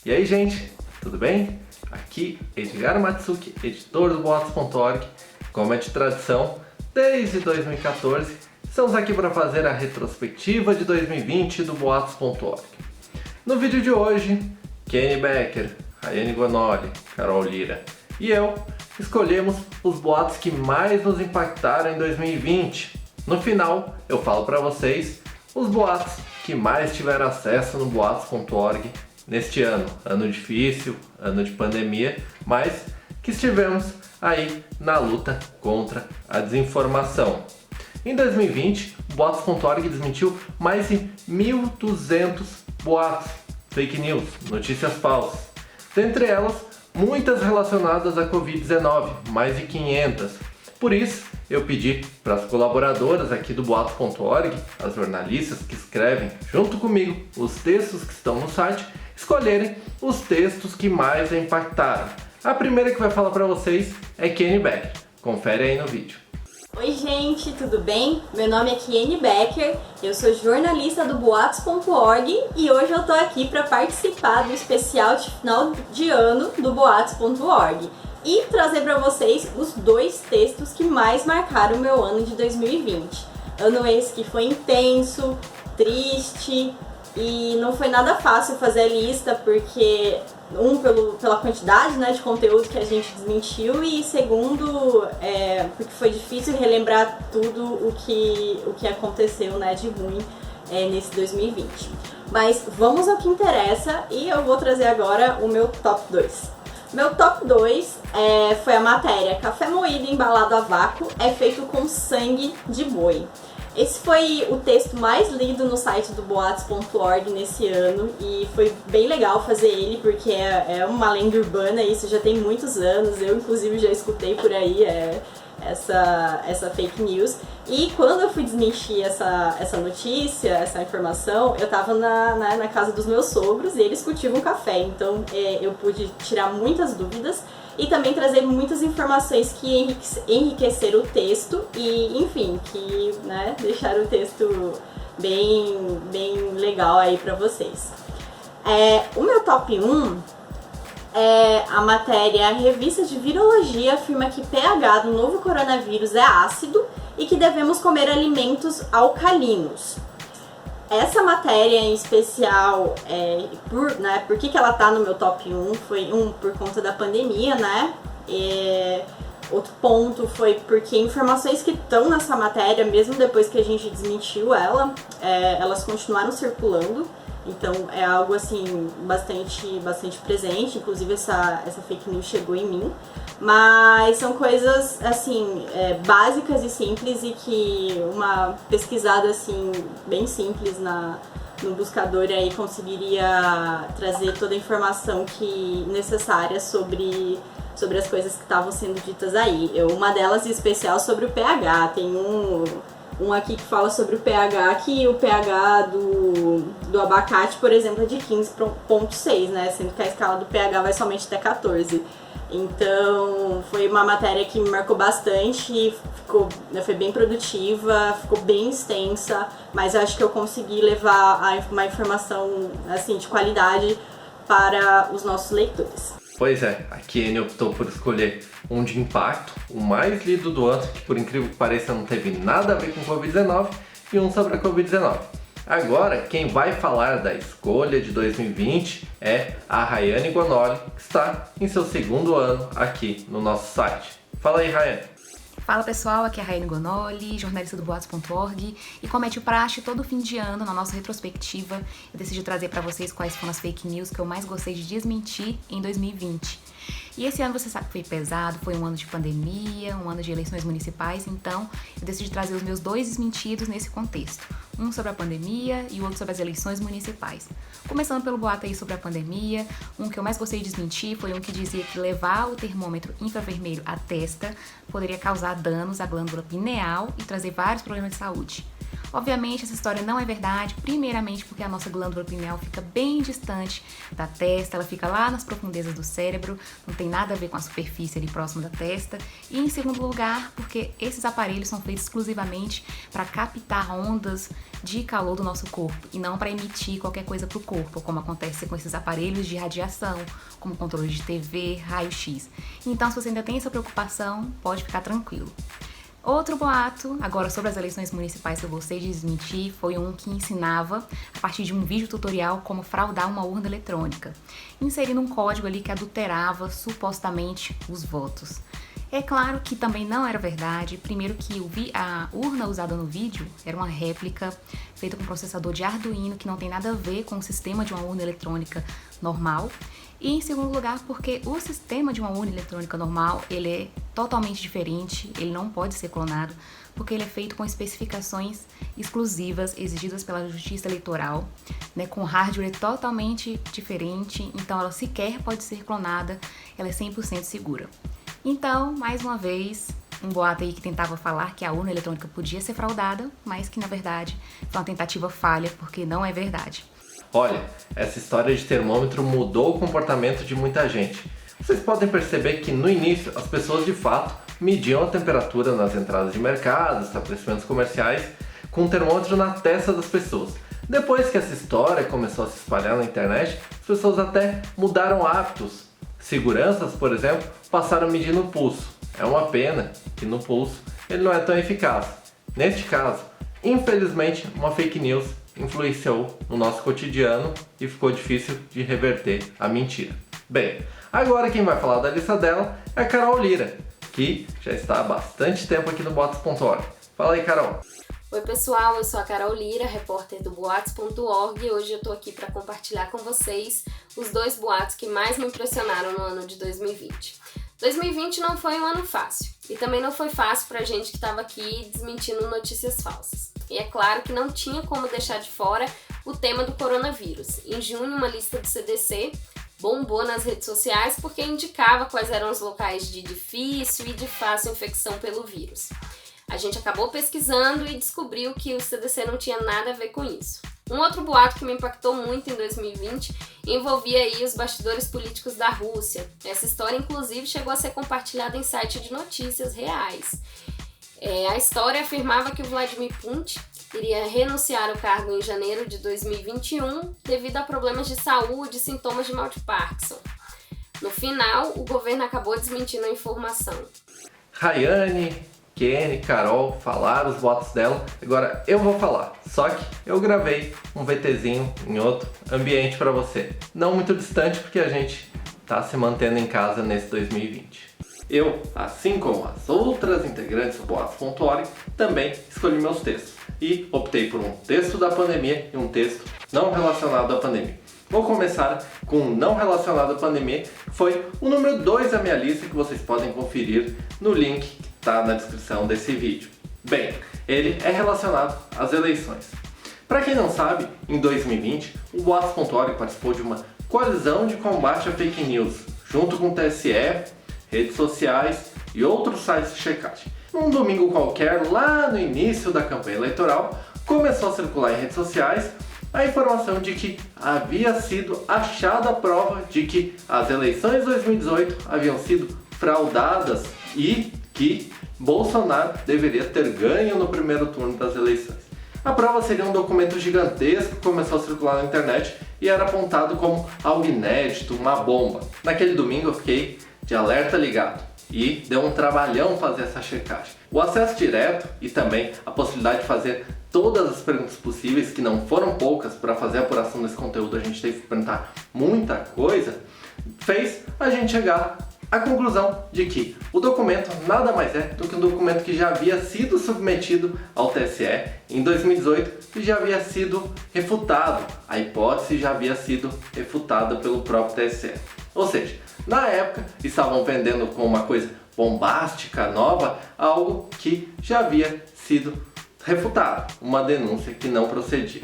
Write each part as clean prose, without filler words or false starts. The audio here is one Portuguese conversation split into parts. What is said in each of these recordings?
E aí, gente, tudo bem? Aqui Edgar Matsuki, editor do Boatos.org. Como é de tradição, desde 2014, estamos aqui para fazer a retrospectiva de 2020 do Boatos.org. No vídeo de hoje, Kenny Becker, Rayane Gonoli, Carol Lira e eu escolhemos os boatos que mais nos impactaram em 2020. No final, eu falo para vocês os boatos que mais tiveram acesso no Boatos.org neste ano difícil, ano de pandemia, mas que estivemos aí na luta contra a desinformação. Em 2020, o Boatos.org desmentiu mais de 1.200 boatos, fake news, notícias falsas. Dentre elas, muitas relacionadas à Covid-19, mais de 500. Por isso, eu pedi para as colaboradoras aqui do Boatos.org, as jornalistas que escrevem junto comigo os textos que estão no site, escolherem os textos que mais a impactaram. A primeira que vai falar para vocês é Kenny Becker. Confere aí no vídeo. Oi gente, tudo bem? Meu nome é Kenny Becker, eu sou jornalista do Boatos.org e hoje eu tô aqui para participar do especial de final de ano do Boatos.org e trazer para vocês os dois textos que mais marcaram o meu ano de 2020. Ano esse que foi intenso, triste e não foi nada fácil fazer a lista porque pela quantidade, né, de conteúdo que a gente desmentiu e segundo, porque foi difícil relembrar tudo o que aconteceu, né, de ruim nesse 2020. Mas vamos ao que interessa e eu vou trazer agora o meu top 2. Meu top 2 foi a matéria Café moído embalado a vácuo é feito com sangue de boi. Esse foi o texto mais lido no site do Boatos.org nesse ano e foi bem legal fazer ele porque é uma lenda urbana, isso já tem muitos anos, eu inclusive já escutei por aí essa fake news. E quando eu fui desmentir essa notícia, essa informação, eu tava na casa dos meus sogros e eles cultivam café, então eu pude tirar muitas dúvidas e também trazer muitas informações que enriqueceram o texto e, enfim, que deixaram o texto bem legal aí pra vocês. O meu top 1 é a matéria A Revista de Virologia afirma que pH do novo coronavírus é ácido e que devemos comer alimentos alcalinos. Essa matéria em especial, por que ela tá no meu top 1? Foi por conta da pandemia, né? Outro ponto foi porque informações que estão nessa matéria, mesmo depois que a gente desmentiu ela, elas continuaram circulando. Então é algo assim bastante presente, inclusive essa fake news chegou em mim. Mas são coisas assim básicas e simples e que uma pesquisada assim bem simples no buscador aí conseguiria trazer toda a informação necessária sobre as coisas que estavam sendo ditas aí. Uma delas em especial sobre o pH, tem um aqui que fala sobre o pH, que o pH do abacate, por exemplo, é de 15,6, né? Sendo que a escala do pH vai somente até 14. Então, foi uma matéria que me marcou bastante e foi bem produtiva, ficou bem extensa, mas eu acho que eu consegui levar uma informação assim, de qualidade para os nossos leitores. Pois é, a Kenny optou por escolher um de impacto, o mais lido do ano, que por incrível que pareça não teve nada a ver com Covid-19, e um sobre a Covid-19. Agora, quem vai falar da escolha de 2020 é a Rayane Gonoli, que está em seu segundo ano aqui no nosso site. Fala aí, Rayane. Fala pessoal, aqui é a Rayane Gonoli, jornalista do Boatos.org, e como é de praxe, todo fim de ano, na nossa retrospectiva, eu decidi trazer para vocês quais foram as fake news que eu mais gostei de desmentir em 2020. E esse ano você sabe que foi pesado, foi um ano de pandemia, um ano de eleições municipais, então eu decidi trazer os meus dois desmentidos nesse contexto. Um sobre a pandemia e o outro sobre as eleições municipais. Começando pelo boato aí sobre a pandemia, um que eu mais gostei de desmentir foi um que dizia que levar o termômetro infravermelho à testa poderia causar danos à glândula pineal e trazer vários problemas de saúde. Obviamente essa história não é verdade, primeiramente porque a nossa glândula pineal fica bem distante da testa, ela fica lá nas profundezas do cérebro, não tem nada a ver com a superfície ali próxima da testa. E em segundo lugar, porque esses aparelhos são feitos exclusivamente para captar ondas de calor do nosso corpo e não para emitir qualquer coisa para o corpo, como acontece com esses aparelhos de radiação, como controle de TV, raio-x. Então, se você ainda tem essa preocupação, pode ficar tranquilo. Outro boato, agora sobre as eleições municipais que eu gostei de desmentir, foi um que ensinava, a partir de um vídeo tutorial, como fraudar uma urna eletrônica, inserindo um código ali que adulterava supostamente os votos. É claro que também não era verdade. Primeiro que a urna usada no vídeo era uma réplica feita com processador de Arduino, que não tem nada a ver com o sistema de uma urna eletrônica normal. E em segundo lugar, porque o sistema de uma urna eletrônica normal, ele é totalmente diferente, ele não pode ser clonado, porque ele é feito com especificações exclusivas exigidas pela Justiça Eleitoral, né, com hardware totalmente diferente, então ela sequer pode ser clonada, ela é 100% segura. Então, mais uma vez, um boato aí que tentava falar que a urna eletrônica podia ser fraudada, mas que na verdade foi uma tentativa falha, porque não é verdade. Olha, essa história de termômetro mudou o comportamento de muita gente. Vocês podem perceber que no início as pessoas de fato mediam a temperatura nas entradas de mercados, estabelecimentos comerciais, com um termômetro na testa das pessoas. Depois que essa história começou a se espalhar na internet, as pessoas até mudaram hábitos. Seguranças, por exemplo, passaram a medir no pulso. É uma pena que no pulso ele não é tão eficaz. Neste caso, infelizmente, uma fake news influenciou no nosso cotidiano e ficou difícil de reverter a mentira. Bem, agora quem vai falar da lista dela é a Carol Lira, que já está há bastante tempo aqui no Boatos.org. Fala aí, Carol! Oi pessoal, eu sou a Carol Lira, repórter do Boatos.org, e hoje eu tô aqui para compartilhar com vocês os 2 boatos que mais me impressionaram no ano de 2020. 2020 não foi um ano fácil, e também não foi fácil pra gente que estava aqui desmentindo notícias falsas. E é claro que não tinha como deixar de fora o tema do coronavírus. Em junho, uma lista do CDC bombou nas redes sociais porque indicava quais eram os locais de difícil e de fácil infecção pelo vírus. A gente acabou pesquisando e descobriu que o CDC não tinha nada a ver com isso. Um outro boato que me impactou muito em 2020 envolvia aí os bastidores políticos da Rússia. Essa história, inclusive, chegou a ser compartilhada em site de notícias reais. A história afirmava que o Vladimir Putin iria renunciar ao cargo em janeiro de 2021 devido a problemas de saúde e sintomas de mal de Parkinson. No final, o governo acabou desmentindo a informação. Rayane, Kenny, Carol falaram os boatos dela, agora eu vou falar, só que eu gravei um VTzinho em outro ambiente para você, não muito distante porque a gente tá se mantendo em casa nesse 2020. Eu, assim como as outras integrantes do Boatos.org, também escolhi meus textos e optei por um texto da pandemia e um texto não relacionado à pandemia. Vou começar com um não relacionado à pandemia, que foi o número 2 da minha lista, que vocês podem conferir no link que está na descrição desse vídeo. Bem, ele é relacionado às eleições. Para quem não sabe, em 2020, o Boatos.org participou de uma coalizão de combate a fake news, junto com o TSE, redes sociais e outros sites de checagem. Num domingo qualquer, lá no início da campanha eleitoral, começou a circular em redes sociais a informação de que havia sido achada a prova de que as eleições de 2018 haviam sido fraudadas e que Bolsonaro deveria ter ganho no primeiro turno das eleições. A prova seria um documento gigantesco que começou a circular na internet e era apontado como algo inédito, uma bomba. Naquele domingo eu fiquei de alerta ligado e deu um trabalhão fazer essa checagem. O acesso direto e também a possibilidade de fazer todas as perguntas possíveis, que não foram poucas, para fazer a apuração desse conteúdo a gente teve que perguntar muita coisa, fez a gente chegar à conclusão de que o documento nada mais é do que um documento que já havia sido submetido ao TSE em 2018 e já havia sido refutado. A hipótese já havia sido refutada pelo próprio TSE. Ou seja, na época estavam vendendo como uma coisa bombástica, nova, algo que já havia sido refutado, uma denúncia que não procedia.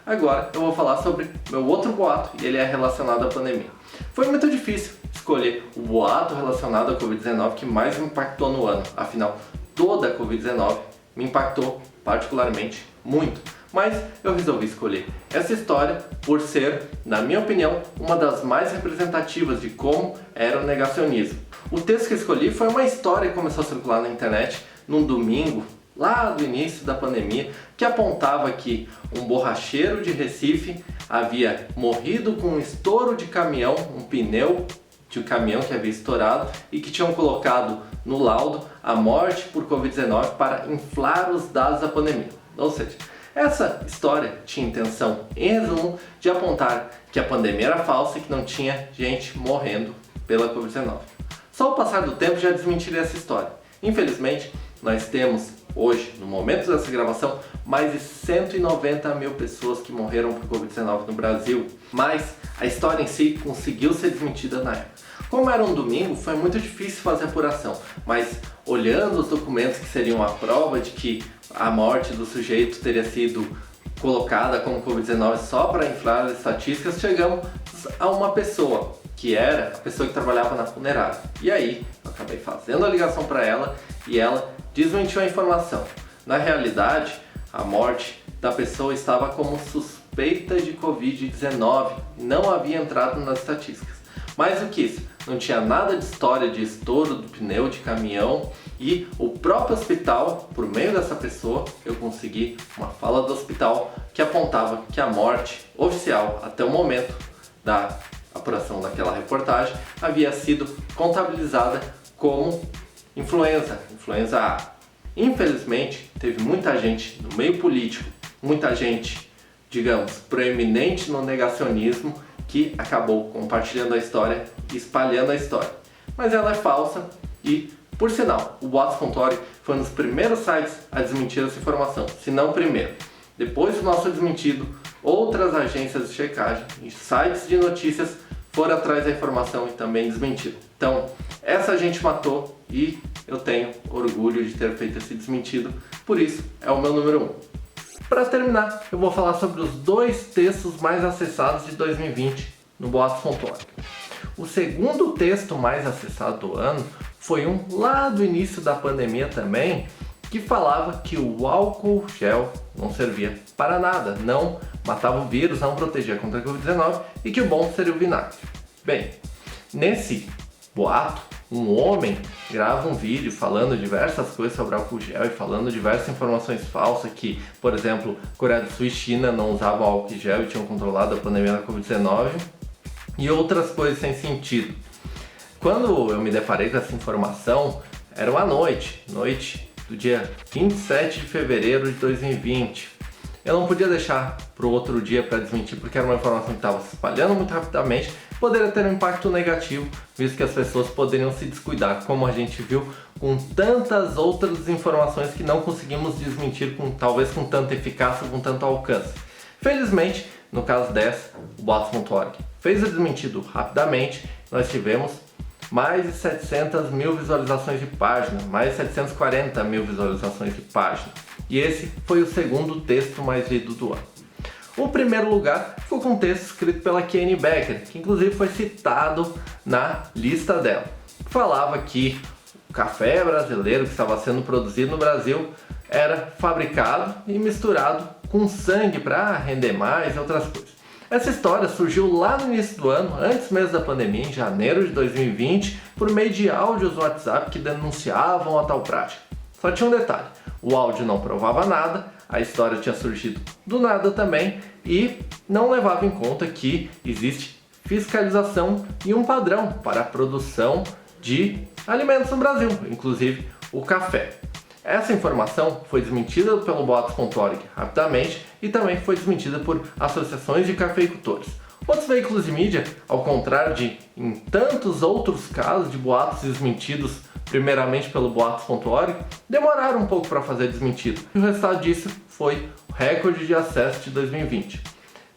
Agora eu vou falar sobre meu outro boato e ele é relacionado à pandemia. Foi muito difícil escolher o boato relacionado à Covid-19 que mais me impactou no ano, afinal toda a Covid-19 me impactou particularmente muito. Mas eu resolvi escolher essa história por ser, na minha opinião, uma das mais representativas de como era o negacionismo. O texto que eu escolhi foi uma história que começou a circular na internet num domingo, lá do início da pandemia, que apontava que um borracheiro de Recife havia morrido com um estouro de caminhão, um pneu de um caminhão que havia estourado e que tinham colocado no laudo a morte por Covid-19 para inflar os dados da pandemia. Ou seja, essa história tinha intenção, em resumo, de apontar que a pandemia era falsa e que não tinha gente morrendo pela Covid-19. Só o passar do tempo já desmentiria essa história. Infelizmente, nós temos hoje, no momento dessa gravação, mais de 190 mil pessoas que morreram por Covid-19 no Brasil. Mas a história em si conseguiu ser desmentida na época. Como era um domingo, foi muito difícil fazer a apuração, mas olhando os documentos que seriam a prova de que a morte do sujeito teria sido colocada como Covid-19 só para inflar as estatísticas, chegamos a uma pessoa, que era a pessoa que trabalhava na funerária. E aí, eu acabei fazendo a ligação para ela e ela desmentiu a informação. Na realidade, a morte da pessoa estava como suspeita de Covid-19 e não havia entrado nas estatísticas. Mais do que isso, não tinha nada de história de estouro do pneu de caminhão e o próprio hospital, por meio dessa pessoa, eu consegui uma fala do hospital que apontava que a morte oficial até o momento da apuração daquela reportagem havia sido contabilizada como influenza A. Infelizmente, teve muita gente no meio político, muita gente, digamos, proeminente no negacionismo, que acabou compartilhando a história e espalhando a história. Mas ela é falsa e, por sinal, o Boatos.org foi um dos primeiros sites a desmentir essa informação, se não o primeiro. Depois do nosso desmentido, outras agências de checagem e sites de notícias foram atrás da informação e também desmentiram. Então, essa gente matou e eu tenho orgulho de ter feito esse desmentido, por isso é o meu número 1. Para terminar, eu vou falar sobre os 2 textos mais acessados de 2020 no Boatos.org. O segundo texto mais acessado do ano foi um lá do início da pandemia também, que falava que o álcool gel não servia para nada, não matava o vírus, não protegia contra a Covid-19 e que o bom seria o vinagre. Bem, nesse boato, um homem grava um vídeo falando diversas coisas sobre álcool gel e falando diversas informações falsas que, por exemplo, Coreia do Sul e China não usavam álcool gel e tinham controlado a pandemia da Covid-19 e outras coisas sem sentido. Quando eu me deparei com essa informação, era uma noite do dia 27 de fevereiro de 2020. Eu não podia deixar para o outro dia para desmentir porque era uma informação que estava se espalhando muito rapidamente, poderia ter um impacto negativo, visto que as pessoas poderiam se descuidar, como a gente viu com tantas outras informações que não conseguimos desmentir talvez com tanta eficácia, com tanto alcance. Felizmente, no caso dessa, o Boatos.org fez o desmentido rapidamente, nós tivemos mais de 700 mil visualizações de página, mais de 740 mil visualizações de página. E esse foi o segundo texto mais lido do ano. O primeiro lugar foi com um texto escrito pela Kiane Becker, que inclusive foi citado na lista dela. Falava que o café brasileiro que estava sendo produzido no Brasil era fabricado e misturado com sangue para render mais e outras coisas. Essa história surgiu lá no início do ano, antes mesmo da pandemia, em janeiro de 2020, por meio de áudios no WhatsApp que denunciavam a tal prática. Só tinha um detalhe, o áudio não provava nada, a história tinha surgido do nada também e não levava em conta que existe fiscalização e um padrão para a produção de alimentos no Brasil, inclusive o café. Essa informação foi desmentida pelo Boatos.org rapidamente e também foi desmentida por associações de cafeicultores. Outros veículos de mídia, ao contrário de em tantos outros casos de boatos desmentidos primeiramente pelo Boatos.org, demoraram um pouco para fazer desmentido. E o resultado disso foi o recorde de acesso de 2020.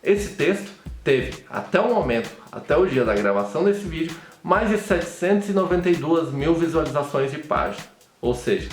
Esse texto teve, até o momento, até o dia da gravação desse vídeo, mais de 792 mil visualizações de página. Ou seja,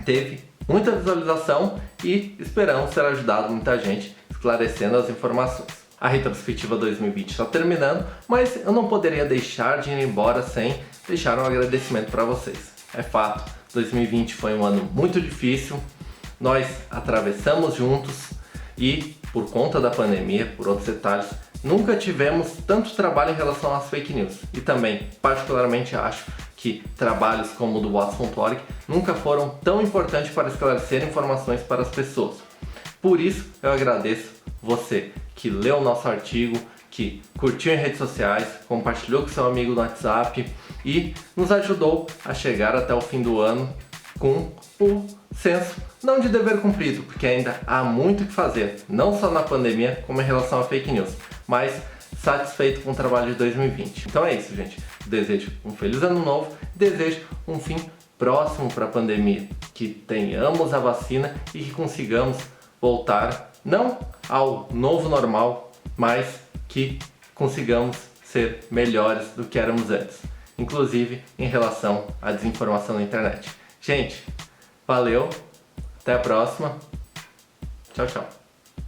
teve muita visualização e esperamos ter ajudado muita gente esclarecendo as informações. A retrospectiva 2020 está terminando, mas eu não poderia deixar de ir embora sem deixar um agradecimento para vocês. É fato, 2020 foi um ano muito difícil, nós atravessamos juntos e, por conta da pandemia, por outros detalhes, nunca tivemos tanto trabalho em relação às fake news. E também, particularmente, acho que trabalhos como o do Boatos.org nunca foram tão importantes para esclarecer informações para as pessoas. Por isso, eu agradeço você que leu o nosso artigo, que curtiu em redes sociais, compartilhou com seu amigo no WhatsApp e nos ajudou a chegar até o fim do ano com o senso não de dever cumprido, porque ainda há muito o que fazer, não só na pandemia, como em relação a fake news, mas satisfeito com o trabalho de 2020. Então é isso, gente. Desejo um feliz ano novo, desejo um fim próximo para a pandemia, que tenhamos a vacina e que consigamos voltar não ao novo normal, mas que consigamos ser melhores do que éramos antes, inclusive em relação à desinformação na internet. Gente, valeu, até a próxima, tchau, tchau.